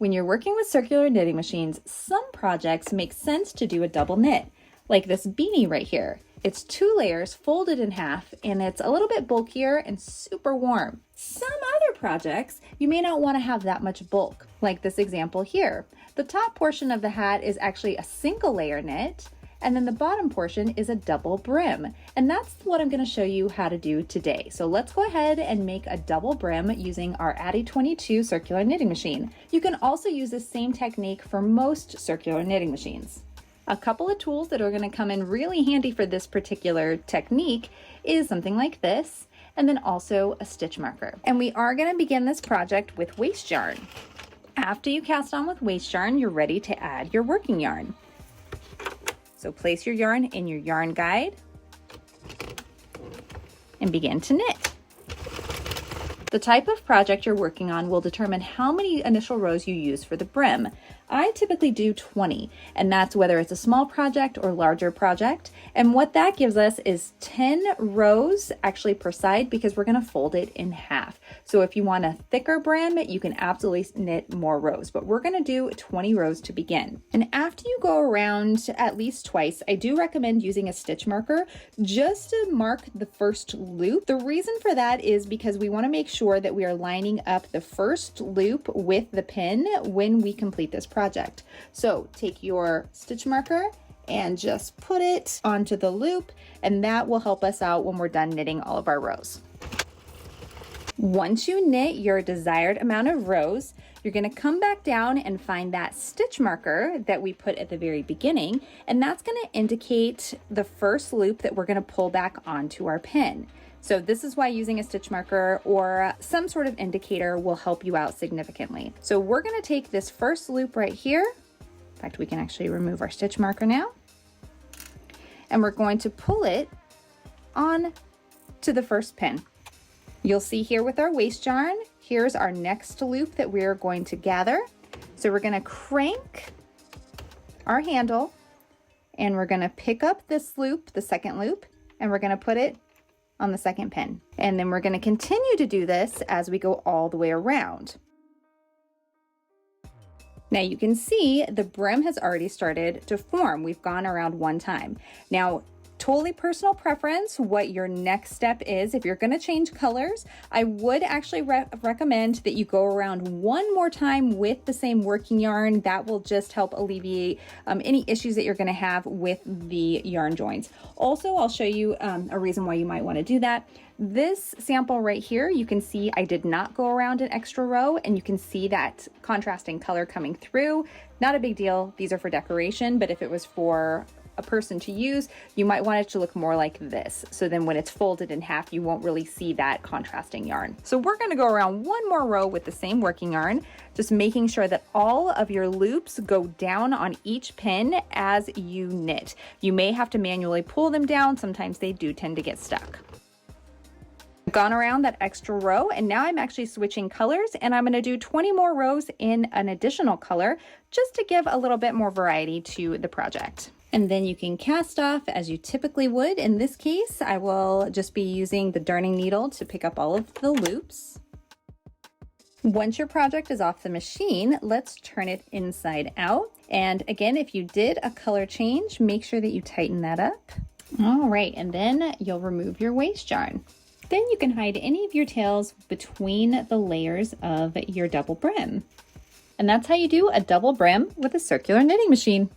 When you're working with circular knitting machines, some projects make sense to do a double knit, like this beanie right here. It's 2 layers folded in half, and it's a little bit bulkier and super warm. Some other projects, you may not want to have that much bulk, like this example here. The top portion of the hat is actually a single layer knit, and then the bottom portion is a double brim. And that's what I'm going to show you how to do today. So let's go ahead and make a double brim using our Addi 22 circular knitting machine. You can also use the same technique for most circular knitting machines. A couple of tools that are going to come in really handy for this particular technique is something like this, and then also a stitch marker. And we are going to begin this project with waste yarn. After you cast on with waste yarn, you're ready to add your working yarn. So place your yarn in your yarn guide and begin to knit. The type of project you're working on will determine how many initial rows you use for the brim. I typically do 20, and that's whether it's a small project or larger project. And what that gives us is 10 rows actually per side, because we're going to fold it in half. So if you want a thicker brim, you can absolutely knit more rows, but we're going to do 20 rows to begin. And after you go around at least twice, I do recommend using a stitch marker just to mark the first loop. The reason for that is because we want to make sure that we are lining up the first loop with the pin when we complete this project. So take your stitch marker and just put it onto the loop, and that will help us out when we're done knitting all of our rows. Once you knit your desired amount of rows, you're going to come back down and find that stitch marker that we put at the very beginning, and that's going to indicate the first loop that we're going to pull back onto our pin. So this is why using a stitch marker or some sort of indicator will help you out significantly. So we're going to take this first loop right here. In fact, we can actually remove our stitch marker now. And we're going to pull it on to the first pin. You'll see here with our waste yarn, here's our next loop that we're going to gather. So we're going to crank our handle, and we're going to pick up this loop, the second loop, and we're going to put it on the second pin. And then we're going to continue to do this as we go all the way around. Now you can see the brim has already started to form. We've gone around one time. Now, totally personal preference what your next step is. If you're going to change colors, I would actually recommend that you go around one more time with the same working yarn. That will just help alleviate any issues that you're going to have with the yarn joints. Also, I'll show you a reason why you might want to do that. This sample right here, you can see I did not go around an extra row, and you can see that contrasting color coming through. Not a big deal. These are for decoration, but if it was for a person to use, you might want it to look more like this. So then when it's folded in half, you won't really see that contrasting yarn. So we're going to go around one more row with the same working yarn, just making sure that all of your loops go down on each pin as you knit. You may have to manually pull them down. Sometimes they do tend to get stuck. I've gone around that extra row, and now I'm actually switching colors, and I'm going to do 20 more rows in an additional color just to give a little bit more variety to the project. And then you can cast off as you typically would. In this case, I will just be using the darning needle to pick up all of the loops. Once your project is off the machine, let's turn it inside out. And again, if you did a color change, make sure that you tighten that up. All right, and then you'll remove your waste yarn. Then you can hide any of your tails between the layers of your double brim. And that's how you do a double brim with a circular knitting machine.